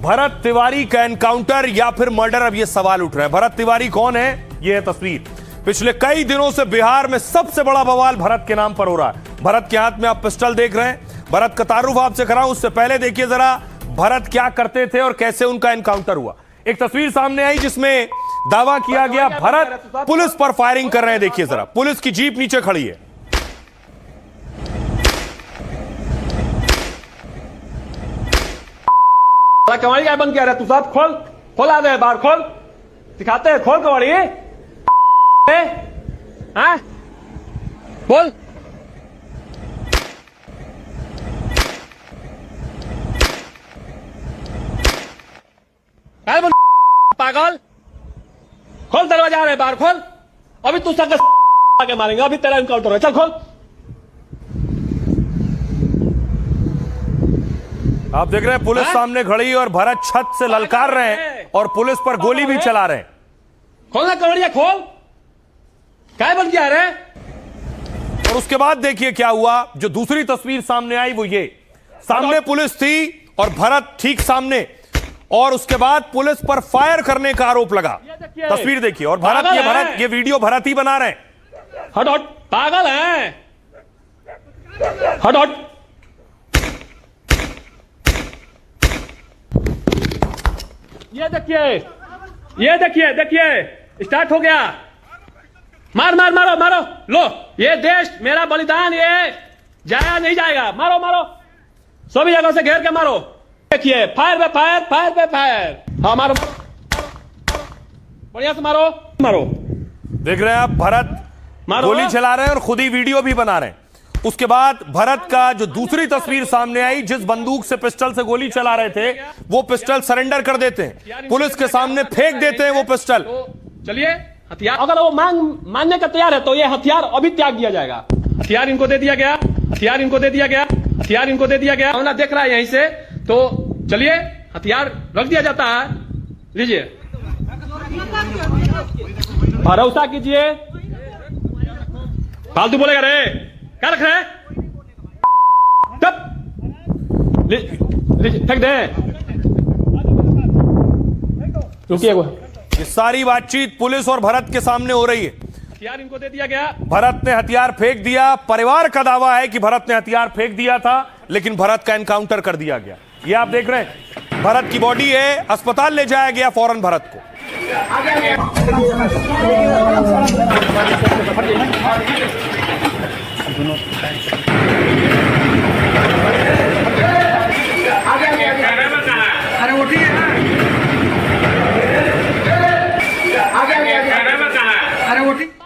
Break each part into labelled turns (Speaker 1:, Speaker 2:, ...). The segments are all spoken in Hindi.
Speaker 1: भरत तिवारी का एनकाउंटर या फिर मर्डर, अब ये सवाल उठ रहा है। भरत तिवारी कौन है? ये है तस्वीर। पिछले कई दिनों से बिहार में सबसे बड़ा बवाल भरत के नाम पर हो रहा है। भरत के हाथ में आप पिस्टल देख रहे हैं। भरत का तारुफ आपसे कराऊं उससे पहले देखिए जरा भरत क्या करते थे और कैसे उनका एनकाउंटर हुआ। एक तस्वीर सामने आई जिसमें दावा किया गया भरत पुलिस पर फायरिंग कर रहे हैं। देखिए जरा, पुलिस की जीप नीचे खड़ी है।
Speaker 2: कवाड़ी क्या बंद किया रहा तू? साथ खोल, खोल आ गए बाहर, खोल दिखाते हैं, खोल कवाड़ी। हाँ खोल। पागल, खोल दरवाजा आ रहे बाहर, खोल। अभी तू सब आके मारेंगे, अभी तेरा एनकाउंटर है, चल खोल।
Speaker 1: आप देख रहे हैं पुलिस सामने खड़ी और भरत छत से ललकार रहे हैं और पुलिस पर गोली भी चला रहे हैं।
Speaker 2: खोलना कवड़िया, खोल। क्या बन गया रे?
Speaker 1: और उसके बाद देखिए क्या हुआ। जो दूसरी तस्वीर सामने आई वो ये, सामने पुलिस थी और भरत ठीक सामने, और उसके बाद पुलिस पर फायर करने का आरोप लगा। तस्वीर देखिए, और भरत ये वीडियो भरत ही बना रहे हैं।
Speaker 2: हट हट, पागल है, हट हट। ये देखिए, ये देखिए, देखिए स्टार्ट हो गया। मार मार मारो मारो, लो ये देश मेरा बलिदान, ये जाया नहीं जाएगा। मारो मारो, सभी जगह से घेर के मारो। देखिए फायर पे फायर, फायर पे फायर। हाँ मारो, बढ़िया से मारो मारो।
Speaker 1: देख रहे हैं आप भरत गोली चला रहे हैं और खुद ही वीडियो भी बना रहे हैं। उसके बाद भरत का जो दूसरी तस्वीर सामने आई, जिस बंदूक से पिस्टल से गोली चला रहे थे वो पिस्टल सरेंडर कर देते हैं, पुलिस के सामने फेंक देते हैं वो पिस्टल।
Speaker 2: चलिए हथियार, अगर वो मानने का तैयार है तो ये हथियार अभी त्याग दिया जाएगा। हथियार इनको दे दिया गया, हथियार इनको दे दिया गया, हथियार इनको दे दिया गया। हमला देख रहा है यहीं से, तो चलिए हथियार रख दिया जाता है। लीजिए, भरोसा कीजिए। फालतू बोलेगा रे, क्या रख रहे हैं? फेंक दे। रुकिए,
Speaker 1: ये सारी बातचीत पुलिस और भरत के सामने हो रही है।
Speaker 2: हथियार इनको दे दिया गया,
Speaker 1: भरत ने हथियार फेंक दिया। परिवार का दावा है कि भरत ने हथियार फेंक दिया था, लेकिन भरत का एनकाउंटर कर दिया गया। ये आप देख रहे हैं, भरत की बॉडी है, अस्पताल ले जाया गया फौरन भरत को।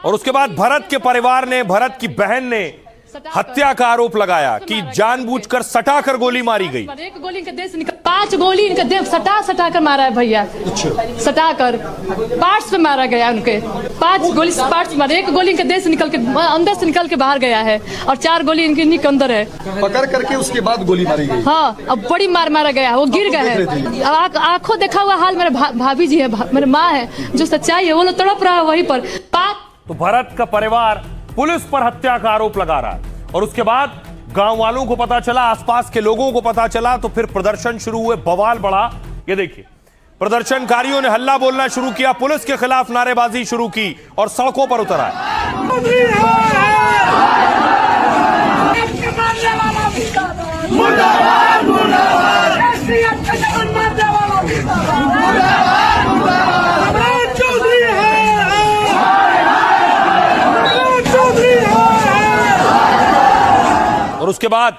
Speaker 1: और उसके बाद भरत के परिवार ने, भरत की बहन ने हत्या का आरोप लगाया कि जानबूझकर सटाकर गोली मारी गई।
Speaker 3: एक गोली इनके देह से निकल, 5 गोली इनके देह सटा कर मारा है भैया। सटाकर पार्ट्स पे मारा गया, उनके 5 गोली पार्ट्स मारे। एक गोली इनके देह से निकल के अंदर से निकल के बाहर गया है और 4 गोली इनके अंदर है।
Speaker 4: पकड़ करके उसके बाद गोली मारी गई।
Speaker 3: हाँ, अब बड़ी मार मारा गया है, वो गिर गए हैं। आंखों देखा हुआ हाल मेरे भाभी जी है, मेरे माँ है, जो सच्चाई है वो लोग तड़प रहा है वहीं पर।
Speaker 1: तो भरत का परिवार पुलिस पर हत्या का आरोप लगा रहा है, और उसके बाद गांव वालों को पता चला, आसपास के लोगों को पता चला, तो फिर प्रदर्शन शुरू हुए, बवाल बढ़ा। ये देखिए, प्रदर्शनकारियों ने हल्ला बोलना शुरू किया, पुलिस के खिलाफ नारेबाजी शुरू की और सड़कों पर उतर आए। और उसके बाद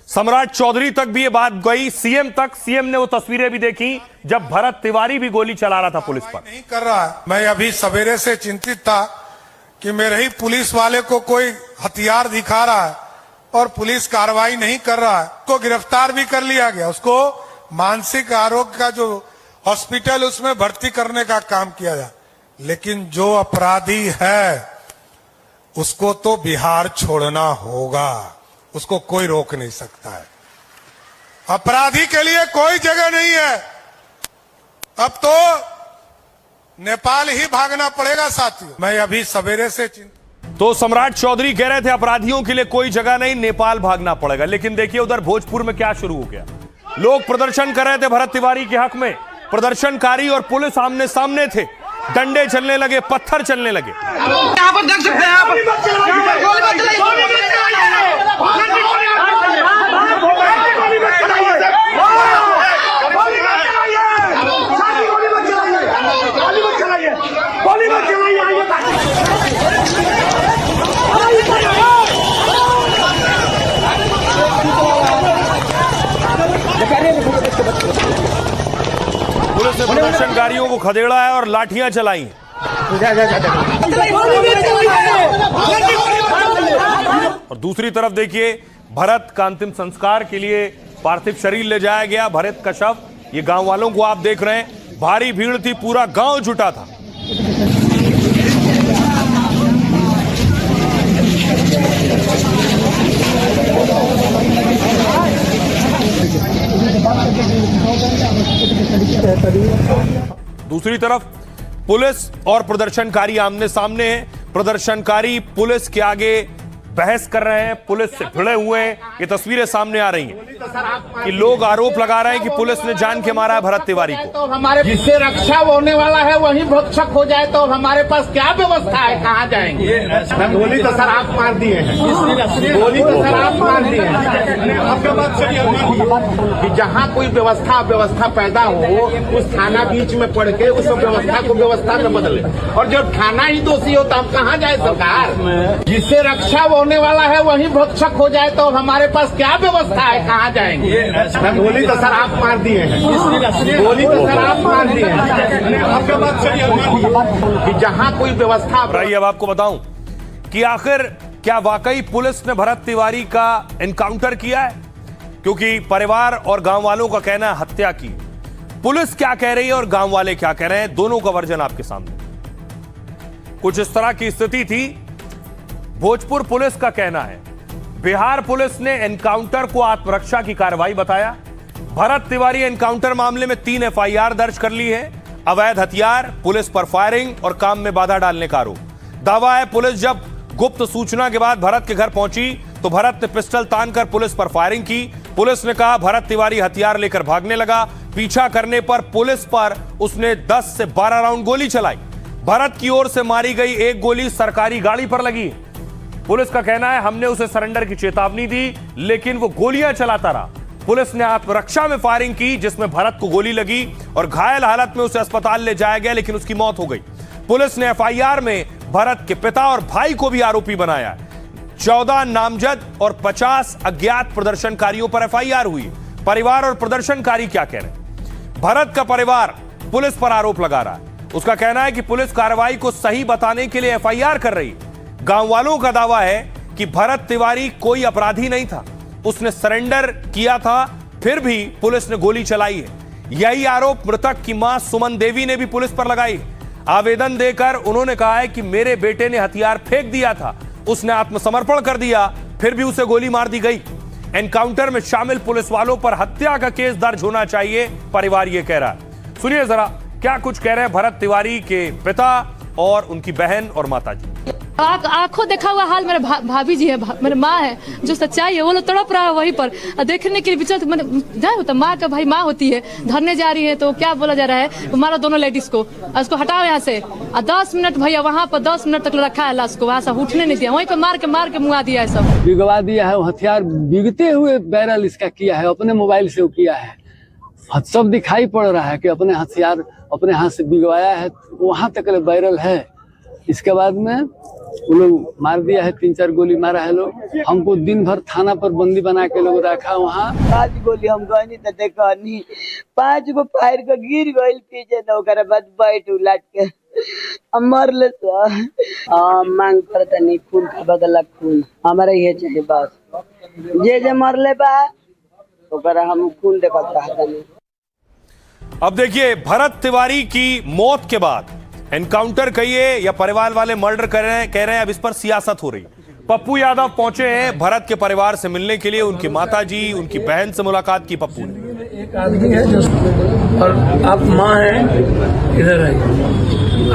Speaker 1: सम्राट चौधरी तक भी ये बात गई, सीएम तक। सीएम ने वो तस्वीरें भी देखी जब भरत तिवारी भी गोली चला रहा था पुलिस पर।
Speaker 5: नहीं कर रहा है। मैं अभी सवेरे से चिंतित था कि मेरे ही पुलिस वाले को कोई हथियार दिखा रहा है और पुलिस कार्रवाई नहीं कर रहा है। उसको गिरफ्तार भी कर लिया गया, उसको मानसिक आरोग्य का जो हॉस्पिटल उसमें भर्ती करने का काम किया जाए, लेकिन जो अपराधी है उसको तो बिहार छोड़ना होगा, उसको कोई रोक नहीं सकता है। अपराधी के लिए कोई जगह नहीं है। अब तो नेपाल ही भागना पड़ेगा साथियों। मैं अभी सवेरे से
Speaker 1: तो सम्राट चौधरी कह रहे थे अपराधियों के लिए कोई जगह नहीं, नेपाल भागना पड़ेगा। लेकिन देखिए उधर भोजपुर में क्या शुरू हो गया। लोग प्रदर्शन कर रहे थे भरत तिवारी के हक में। प्रदर्शनकारी और पुलिस आमने सामने थे। डंडे चलने लगे, पत्थर चलने लगे।
Speaker 6: यहाँ पर देख सकते हैं
Speaker 1: पुलिस ने प्रदर्शनकारियों को खदेड़ा है और लाठियां चलाई हैं। और दूसरी तरफ देखिए, भरत का अंतिम संस्कार के लिए पार्थिव शरीर ले जाया गया। भरत का शव, ये गांव वालों को आप देख रहे हैं, भारी भीड़ थी, पूरा गांव जुटा था। दूसरी तरफ पुलिस और प्रदर्शनकारी आमने सामने हैं। प्रदर्शनकारी पुलिस के आगे बहस कर रहे हैं, पुलिस से भिड़े हुए हैं। ये तस्वीरें सामने आ रही हैं कि लोग आरोप लगा रहे हैं कि पुलिस ने जान के मारा है भरत तिवारी को।
Speaker 7: तो हमारे जिससे रक्षा होने वाला है वही भक्षक हो जाए तो हमारे पास क्या व्यवस्था है, कहाँ जाएंगे? गोली तो सर आप मार दिए हैं, गोली तो सर आप मार दिए हैं। आपका बात सही है कि जहाँ कोई व्यवस्था पैदा हो, उस थाना बीच में पड़ के उस व्यवस्था को व्यवस्था में बदले। और जब थाना ही दोषी हो तो हम कहाँ जाए? सरकार जिससे रक्षा होने वाला है वही भक्षक हो जाए तो हमारे पास क्या व्यवस्था है, कहाँ जाएंगे? गोली तो सर आप मार दिए हैं, गोली तो सर आप मार दिए हैं। आपका बात सही है कि जहाँ कोई व्यवस्था।
Speaker 1: अब आपको बताऊं कि आखिर क्या वाकई पुलिस ने भरत तिवारी का एनकाउंटर किया है, क्योंकि परिवार और गांव वालों का कहना है हत्या की। पुलिस क्या कह रही है और गांव वाले क्या कह रहे हैं, दोनों का वर्जन आपके सामने। कुछ इस तरह की स्थिति थी। भोजपुर पुलिस का कहना है बिहार पुलिस ने एनकाउंटर को आत्मरक्षा की कार्रवाई बताया। भरत तिवारी एनकाउंटर मामले में 3 एफआईआर दर्ज कर ली है। अवैध हथियार, पुलिस पर फायरिंग और काम में बाधा डालने का आरोप। दावा है पुलिस जब गुप्त सूचना के बाद भरत के घर पहुंची तो भरत ने पिस्टल तानकर पुलिस पर फायरिंग की। पुलिस ने कहा भरत तिवारी हथियार लेकर भागने लगा। पीछा करने पर पुलिस पर उसने 10 से 12 राउंड गोली चलाई। भरत की ओर से मारी गई एक गोली सरकारी गाड़ी पर लगी। पुलिस का कहना है हमने उसे सरेंडर की चेतावनी दी, लेकिन वो गोलियां चलाता रहा। पुलिस ने आत्मरक्षा में फायरिंग की, जिसमें भरत को गोली लगी और घायल हालत में उसे अस्पताल ले जाया गया, लेकिन उसकी मौत हो गई। पुलिस ने एफआईआर में भरत के पिता और भाई को भी आरोपी बनाया है। 14 नामजद और 50 अज्ञात प्रदर्शनकारियों पर एफआईआर हुई। परिवार और प्रदर्शनकारी क्या कह रहे हैं? भरत का परिवार पुलिस पर आरोप लगा रहा है। उसका कहना है कि पुलिस कार्रवाई को सही बताने के लिए एफआईआर कर रही है। गांव वालों का दावा है कि भरत तिवारी कोई अपराधी नहीं था, उसने सरेंडर किया था, फिर भी पुलिस ने गोली चलाई है। यही आरोप मृतक की मां सुमन देवी ने भी पुलिस पर लगाई। आवेदन देकर उन्होंने कहा है कि मेरे बेटे ने हथियार फेंक दिया था, उसने आत्मसमर्पण कर दिया, फिर भी उसे गोली मार दी गई। एनकाउंटर में शामिल पुलिस वालों पर हत्या का केस दर्ज होना चाहिए, परिवार यह कह रहा है। सुनिए जरा क्या कुछ कह रहे हैं भरत तिवारी के पिता और उनकी बहन और माता जी।
Speaker 3: आंखों देखा हुआ हाल मेरे भाभी जी है, मेरे माँ है, जो सच्चाई है वो लोग तड़प रहा है वहीं पर देखने के लिए। विचलित जाए होता माँ का भाई माँ होती है, धरने जा रही है तो क्या बोला जा रहा है, मारो दोनों लेडीज को, उसको हटाओ यहाँ से। 10 मिनट भैया वहाँ पर 10 मिनट तक रखा है लाश को, वहाँ से उठने नहीं दिया, वहीं पर मार के मुआ दिया है, सब
Speaker 8: बिगवा दिया है। हथियार बिगते हुए बैरल इसका किया है, अपने मोबाइल से किया है। सब दिखाई पड़ रहा है कि अपने हथियार अपने हाथ से बिगवाया है, वहां तक बैरल है। इसके बाद में वो लोग मार दिया है, 3-4 गोली मारा है लोग। हमको दिन भर थाना पर बंदी बना के लोग रखा वहाँ।
Speaker 9: 5 गोली हम गनी तो देखनी, 5 गो फायर के गिर गइल पीछे, तो ओकरा बाद बैठ उलट के मरले। मांग करता नहीं खून का बदला खून, हमारा ये चाहिए बस। जे मरले बा ओकरा हम खून देखत रहता नहीं।
Speaker 1: अब देखिए भरत तिवारी की मौत के बाद एनकाउंटर कहिए या परिवार वाले मर्डर कह रहे हैं, अब इस पर सियासत हो रही। पप्पू यादव पहुंचे हैं भरत के परिवार से मिलने के लिए। उनकी माताजी, उनकी बहन से मुलाकात की पप्पू ने।
Speaker 10: एक आदमी है जो, और आप माँ हैं, इधर आइए,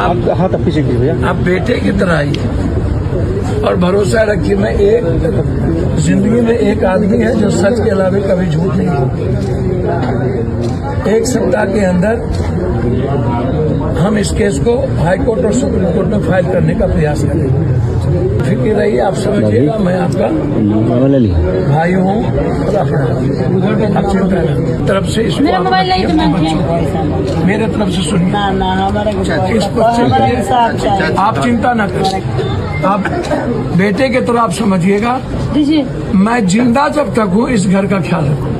Speaker 10: आप हाथ पीछे कीजिए, आप बेटे की तरह आइए। और भरोसा रखिए, मैं एक जिंदगी में एक आदमी है जो सच के अलावा कभी झूठ नहीं बोलता। एक सप्ताह के अंदर हम इस केस को हाईकोर्ट और सुप्रीम कोर्ट में फाइल करने का प्रयास करेंगे। फिक्र रहिए, आप समझिएगा, मैं आपका भाई हूँ और अपना आप चिंता नहीं। तरफ से इसको मेरा मोबाइल नहीं, मेरे तरफ से सुनिए, आप चिंता न करें। आप बेटे के तरह आप समझिएगा, मैं जिंदा जब तक हूँ इस घर का ख्याल रखूँ।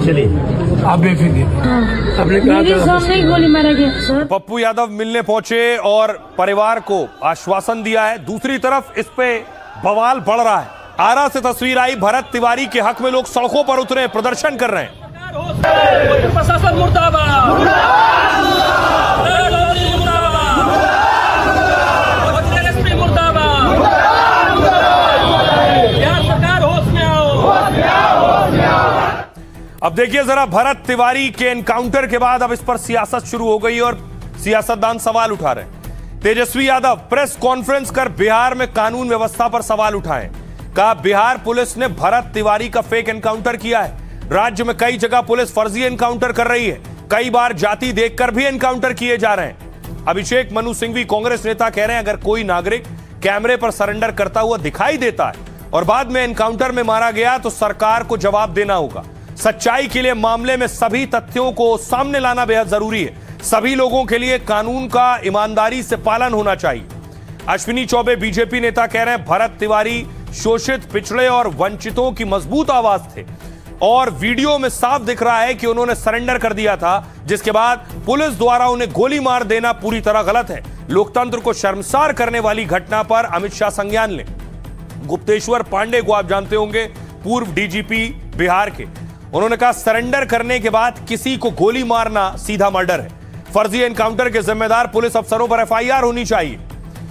Speaker 10: चलिए आप बेफिक्र। आपने कहा
Speaker 3: गोली मारा गया।
Speaker 1: पप्पू यादव मिलने पहुंचे और परिवार को आश्वासन दिया है। दूसरी तरफ इस पे बवाल बढ़ रहा है। आरा से तस्वीर आई, भरत तिवारी के हक में लोग सड़कों पर उतरे, प्रदर्शन कर रहे हैं।
Speaker 2: प्रशासन मुर्दाबाद,
Speaker 1: अब देखिए जरा, भरत तिवारी के एनकाउंटर के बाद अब इस पर सियासत शुरू हो गई और सियासतदान सवाल उठा रहे हैं। तेजस्वी यादव प्रेस कॉन्फ्रेंस कर बिहार में कानून व्यवस्था पर सवाल उठाए। कहा बिहार पुलिस ने भरत तिवारी का फेक एनकाउंटर किया है। राज्य में कई जगह पुलिस फर्जी एनकाउंटर कर रही है, कई बार जाति देखकर भी एनकाउंटर किए जा रहे हैं। अभिषेक मनु सिंघवी कांग्रेस नेता कह रहे हैं, अगर कोई नागरिक कैमरे पर सरेंडर करता हुआ दिखाई देता है और बाद में एनकाउंटर में मारा गया तो सरकार को जवाब देना होगा। सच्चाई के लिए मामले में सभी तथ्यों को सामने लाना बेहद जरूरी है। सभी लोगों के लिए कानून का ईमानदारी से पालन होना चाहिए। अश्विनी चौबे बीजेपी नेता कह रहे हैं, भरत तिवारी शोषित, पिछड़े और वंचितों की मजबूत आवाज थे और वीडियो में साफ दिख रहा है कि उन्होंने सरेंडर कर दिया था, जिसके बाद पुलिस द्वारा उन्हें गोली मार देना पूरी तरह गलत है। लोकतंत्र को शर्मसार करने वाली घटना पर अमित शाह संज्ञान लें। गुप्तेश्वर पांडे को आप जानते होंगे, पूर्व डीजीपी बिहार के, उन्होंने कहा सरेंडर करने के बाद किसी को गोली मारना सीधा मर्डर है। फर्जी एनकाउंटर के जिम्मेदार पुलिस अफसरों पर एफआईआर होनी चाहिए।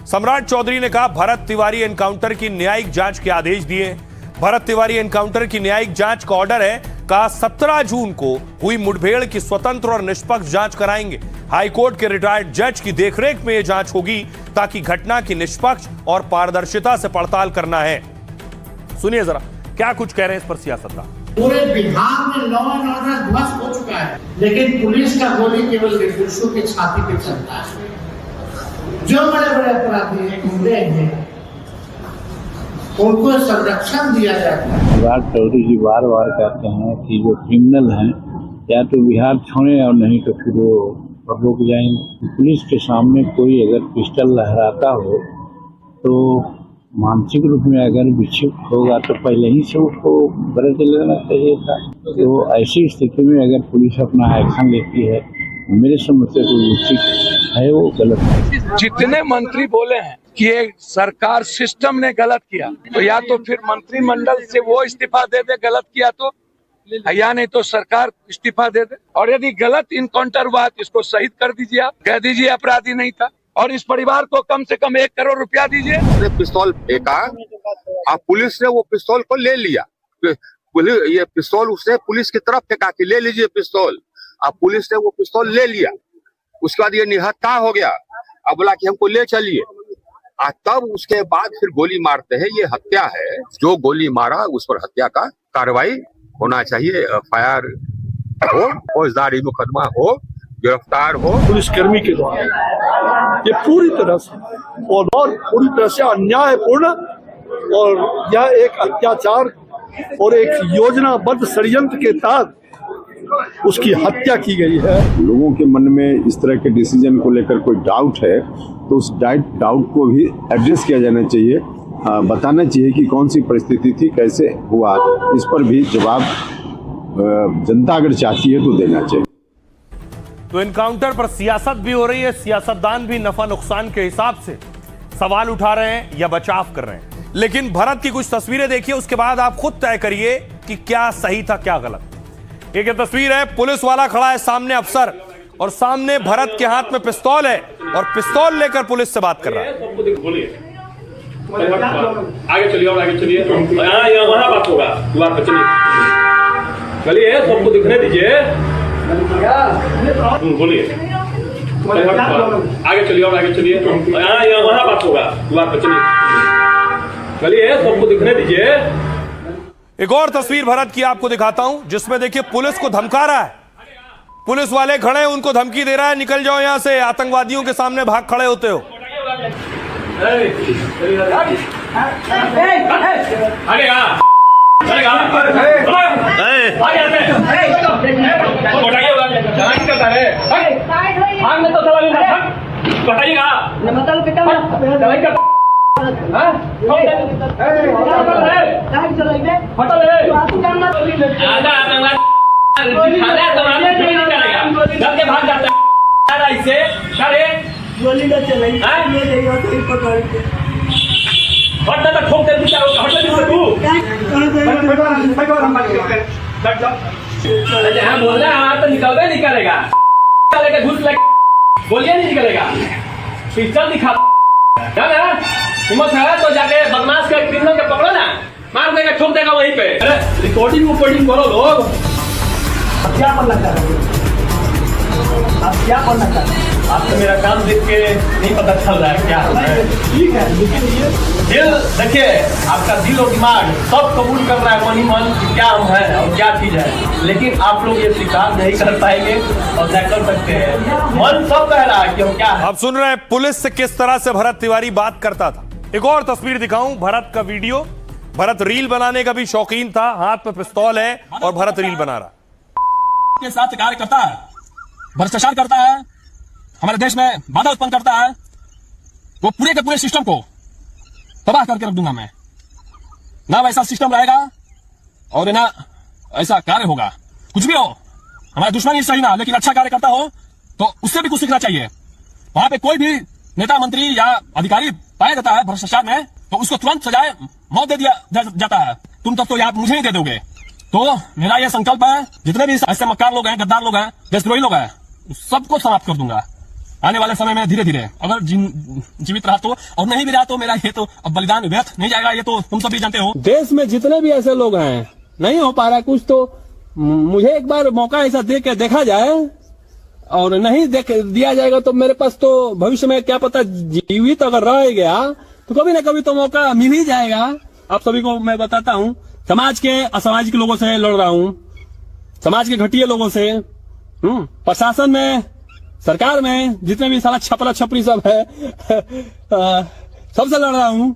Speaker 1: सम्राट चौधरी ने कहा भरत तिवारी एनकाउंटर की न्यायिक जांच के आदेश दिए। भरत तिवारी एनकाउंटर की न्यायिक जांच का ऑर्डर है। कहा 17 जून को हुई मुठभेड़ की स्वतंत्र और निष्पक्ष जांच कराएंगे। हाईकोर्ट के रिटायर्ड जज की देखरेख में यह जांच होगी ताकि घटना की निष्पक्ष और पारदर्शिता से पड़ताल करना है। सुनिए जरा क्या कुछ कह रहे हैं इस पर सियासतदान।
Speaker 7: पूरे बिहार में लॉ एंड ऑर्डर ध्वस्त हो चुका है, लेकिन पुलिस का गोली केवल निर्दोषों की छाती पे चलता है। जो बड़े बड़े अपराधी हैं, गुंडे हैं, उनको संरक्षण दिया जाता है।
Speaker 11: सम्राट चौधरी जी बार बार कहते हैं कि जो क्रिमिनल हैं या तो बिहार छोड़े और नहीं तो फिर वो रुक जाएंगे। पुलिस के सामने कोई अगर पिस्टल लहराता हो तो मानसिक रूप में अगर विक्षिप्त होगा तो पहले ही से उसको बदल लेना चाहिए था। तो ऐसी स्थिति में अगर पुलिस अपना एक्शन लेती है, मेरे समझ से तो उचित है, वो गलत है।
Speaker 10: जितने मंत्री बोले हैं कि ये सरकार सिस्टम ने गलत किया, तो या तो फिर मंत्रिमंडल से वो इस्तीफा दे दे गलत किया तो, या नहीं तो सरकार इस्तीफा दे दे। और यदि गलत इनकाउंटर हुआ तो इसको शहीद कर दीजिए, आप कह दीजिए अपराधी नहीं था और इस परिवार को कम से कम 1 करोड़ रुपया दीजिए।
Speaker 12: पिस्तौल फेंका, अब पुलिस ने वो पिस्तौल को ले लिया। ये पिस्तौल उसने पुलिस की तरफ फेंका कि ले लीजिए पिस्तौल। अब पुलिस ने वो पिस्तौल ले लिया, उसके बाद ये निहत्था हो गया। अब बोला कि हमको ले चलिए, तब उसके बाद फिर गोली मारते हैं। ये हत्या है, जो गोली मारा उस पर हत्या का कार्रवाई होना चाहिए। एफआईआर हो, फौजदारी मुकदमा हो, गिरफ्तार हो।
Speaker 4: पुलिसकर्मी के द्वारा ये पूरी तरह से और पूरी तरह से अन्यायपूर्ण और यह एक अत्याचार और एक योजनाबद्ध षड्यंत्र के तहत उसकी हत्या की गई है।
Speaker 13: लोगों के मन में इस तरह के डिसीजन को लेकर कोई डाउट है तो उस डाउट को भी एड्रेस किया जाना चाहिए, बताना चाहिए कि कौन सी परिस्थिति थी, कैसे हुआ। इस पर भी जवाब जनता अगर चाहती है तो देना चाहिए।
Speaker 1: तो एनकाउंटर पर सियासत भी हो रही है, सियासतदान भी नफा नुकसान के हिसाब से सवाल उठा रहे हैं या बचाव कर रहे हैं। लेकिन भरत की कुछ तस्वीरें देखिए, उसके बाद आप खुद तय करिए कि क्या सही था क्या गलत। एक तस्वीर है, पुलिस वाला खड़ा है सामने अफसर और सामने भरत के हाथ में पिस्तौल है और पिस्तौल लेकर पुलिस से बात कर रहा है।
Speaker 2: आगे चलिए और आगे चलिए, वहां बात होगा, चलिए सबको दिखने दीजिए। बोलिए, आगे चलिए और आगे चलिए, वहां बात होगा, चलिए। चलिए सबको दिखने दीजिए।
Speaker 1: एक और तस्वीर भरत की आपको दिखाता हूं, जिसमें देखिए पुलिस को धमका रहा है। पुलिस वाले खड़े हैं, उनको धमकी दे रहा है, निकल जाओ यहां से, आतंकवादियों के सामने भाग खड़े होते हो।
Speaker 2: भाग जाता है इससे गोली न चलेगी, ठोक दे जहाँ बोल रहे हैं तो निकलवे नहीं करेगा, घुस बोलिए नहीं निकलेगा। पिस्टल दिखा हिम्मत है तो जाके बदमाश के क्रिमिनल के पकड़ो ना, मार देगा, ठोक देगा वहीं पे। रिकॉर्डिंग करो लोग। अब क्या करना चाह रहे हो? आप क्या करना चाहते हैं? आपको मेरा काम देख के नहीं पता चल रहा है क्या है। ठीक है, लेकिन ये दिल देखिए, आपका दिल और दिमाग सब कबूल कर रहा है मनी मन कि क्या हम हैं और क्या चीज है, लेकिन आप लोग ये स्वीकार नहीं कर पाएंगे और न कर सकते हैं। मन सब कह रहा है कि हम क्या है।
Speaker 1: अब सुन रहे हैं पुलिस से किस तरह से भरत तिवारी बात करता था। एक और तस्वीर दिखाऊं भरत का वीडियो। भरत रील बनाने का भी शौकीन था, हाथ में पिस्तौल है और भरत रील बना रहा
Speaker 2: के साथ कार्य करता है, भ्रष्टाचार करता है, हमारे देश में बाधा उत्पन्न करता है, वो पूरे के पूरे सिस्टम को तबाह करके रख दूंगा मैं। ना वैसा सिस्टम रहेगा और ना ऐसा कार्य होगा। कुछ भी हो, हमारा दुश्मन सही ना, लेकिन अच्छा कार्य करता हो तो उससे भी कुछ सीखना चाहिए। वहां पे कोई भी नेता मंत्री या अधिकारी पाया जाता है भ्रष्टाचार में तो उसको तुरंत सजाए मौत दे दिया जाता है। तुम तब तो याद मुझे ही दे दोगे। तो मेरा यह संकल्प है, जितने भी ऐसे मक्कार लोग हैं, गद्दार लोग हैं, देशद्रोही लोग हैं, सबको समाप्त कर दूंगा आने वाले समय में धीरे धीरे। अगर जीवित रहा तो, और नहीं भी रहा तो मेरा ये तो अब बलिदान व्यर्थ नहीं जाएगा, ये तो तुम सब भी जानते हो। देश में जितने भी ऐसे लोग हैं, नहीं हो पा रहा कुछ, तो मुझे एक बार मौका ऐसा दे के देखा जाए, और नहीं देख दिया जाएगा तो मेरे पास तो भविष्य में क्या पता जीवित अगर रह गया तो कभी ना कभी तो मौका मिल ही जाएगा। आप सभी को मैं बताता हूँ, समाज के असामाजिक लोगों से लड़ रहा हूँ, समाज के घटिया लोगों से, प्रशासन में, सरकार में जितने भी साला छपरा छपरी सब है सबसे लड़ रहा हूँ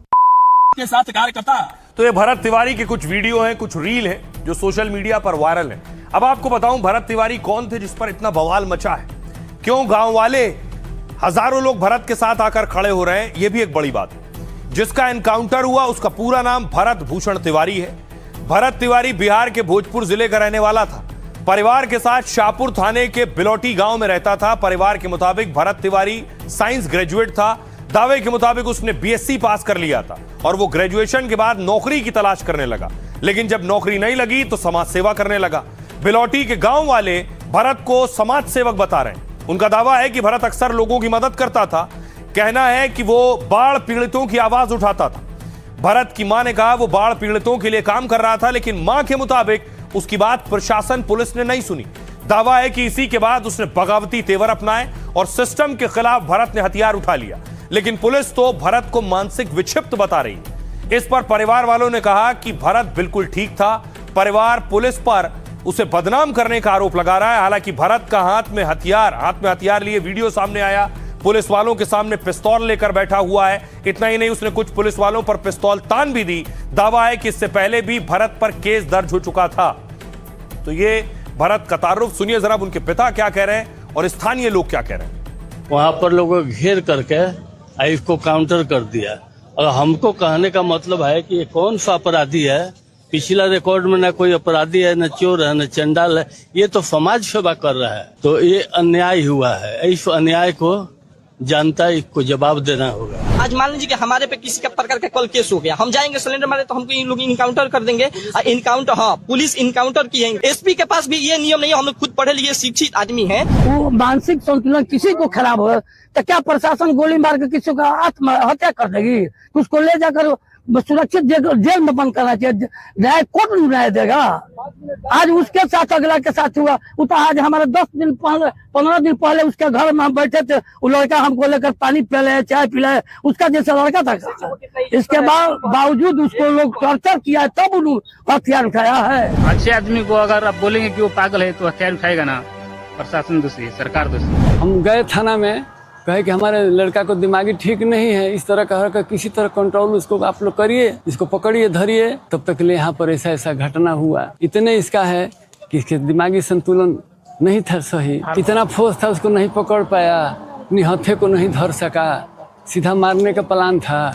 Speaker 2: के साथ कार्य करता।
Speaker 1: तो ये भरत तिवारी के कुछ वीडियो हैं, कुछ रील है जो सोशल मीडिया पर वायरल है। अब आपको बताऊं भरत तिवारी कौन थे जिस पर इतना बवाल मचा है, क्यों गांव वाले हजारों लोग भरत के साथ आकर खड़े हो रहे हैं, यह भी एक बड़ी बात है। जिसका एनकाउंटर हुआ उसका पूरा नाम भरत भूषण तिवारी है। भरत तिवारी बिहार के भोजपुर जिले का रहने वाला था। परिवार के साथ शाहपुर थाने के बिलौटी गांव में रहता था। परिवार के मुताबिक भरत तिवारी साइंस ग्रेजुएट था। दावे के मुताबिक उसने बीएससी पास कर लिया था और वो ग्रेजुएशन के बाद नौकरी की तलाश करने लगा, लेकिन जब नौकरी नहीं लगी तो समाज सेवा करने लगा। बिलौटी के गांव वाले भरत को समाज सेवक बता रहे हैं। उनका दावा है कि भरत अक्सर लोगों की मदद करता था। कहना है कि वो बाढ़ पीड़ितों की आवाज उठाता था। भरत की मां ने कहा वो बाढ़ पीड़ितों के लिए काम कर रहा था, लेकिन मां के मुताबिक उसकी बात प्रशासन पुलिस ने नहीं सुनी। दावा है कि इसी के बाद उसने बगावती तेवर अपनाए और सिस्टम के खिलाफ भरत ने हथियार उठा लिया, लेकिन पुलिस तो भरत को मानसिक विक्षिप्त बता रही है। इस पर परिवार वालों ने कहा कि भरत बिल्कुल ठीक था। परिवार पुलिस पर उसे बदनाम करने का आरोप लगा रहा है। हालांकि भरत का हाथ में हथियार लिए वीडियो सामने आया। पुलिस वालों के सामने पिस्तौल लेकर बैठा हुआ है। इतना ही नहीं, उसने कुछ पुलिस वालों पर पिस्तौल तान भी दी। दावा है कि इससे पहले भी भरत पर केस दर्ज हो चुका था। तो ये भरत का तारुफ सुनिए जरा, उनके पिता क्या कह रहे हैं और स्थानीय लोग क्या कह रहे हैं।
Speaker 14: वहां पर लोगों घेर करके इसको काउंटर कर दिया और हमको कहने का मतलब है कि ये कौन सा अपराधी है। पिछला रिकॉर्ड में न कोई अपराधी है, न चोर है, न चंडाल है, ये तो समाज सेवा कर रहा है। तो ये अन्याय हुआ है, इस अन्याय को जनता को जवाब देना होगा।
Speaker 6: आज मान लीजिए कि हमारे पे किसी का प्रकार का कल केस हो गया, हम जाएंगे सिलेंडर मारे तो हमको इन लोग इनकाउंटर कर देंगे। इनकाउंटर, हाँ, पुलिस इनकाउंटर की है। एसपी के पास भी ये नियम नहीं है। हम लोग खुद पढ़े लिखे शिक्षित आदमी हैं।
Speaker 15: वो मानसिक संतुलन किसी को खराब हो तो क्या प्रशासन गोली मार के किसी का आत्महत्या कर देगी? उसको ले जाकर सुरक्षित जेल में बंद करना चाहिए। न्याय कोर्ट न्याय देगा। आज उसके साथ अगला के साथ हुआ। वो तो आज हमारे 10 दिन पहले 15 दिन पहले उसके घर में हम बैठे थे। वो लड़का हमको लेकर पानी पिलाए, चाय पिलाए, उसका जैसा लड़का था। इसके बावजूद उसको लोग टॉर्चर किया, तब उन्होंने हथियार उठाया है।
Speaker 2: अच्छे आदमी को अगर आप बोलेंगे कि वो पागल है तो हथियार उठाएगा ना। प्रशासन दोषी, सरकार दोषी।
Speaker 8: हम गए थाना में, कहे कि हमारे लड़का को दिमागी ठीक नहीं है, इस तरह का किसी तरह कंट्रोल उसको आप लोग करिए, इसको पकड़िए, धरिए। तब तक ले यहाँ पर ऐसा घटना हुआ। इतने इसका है कि इसके दिमागी संतुलन नहीं था सही। इतना फोर्स था, उसको नहीं पकड़ पाया, निहत्थे को नहीं धर सका, सीधा मारने का प्लान था।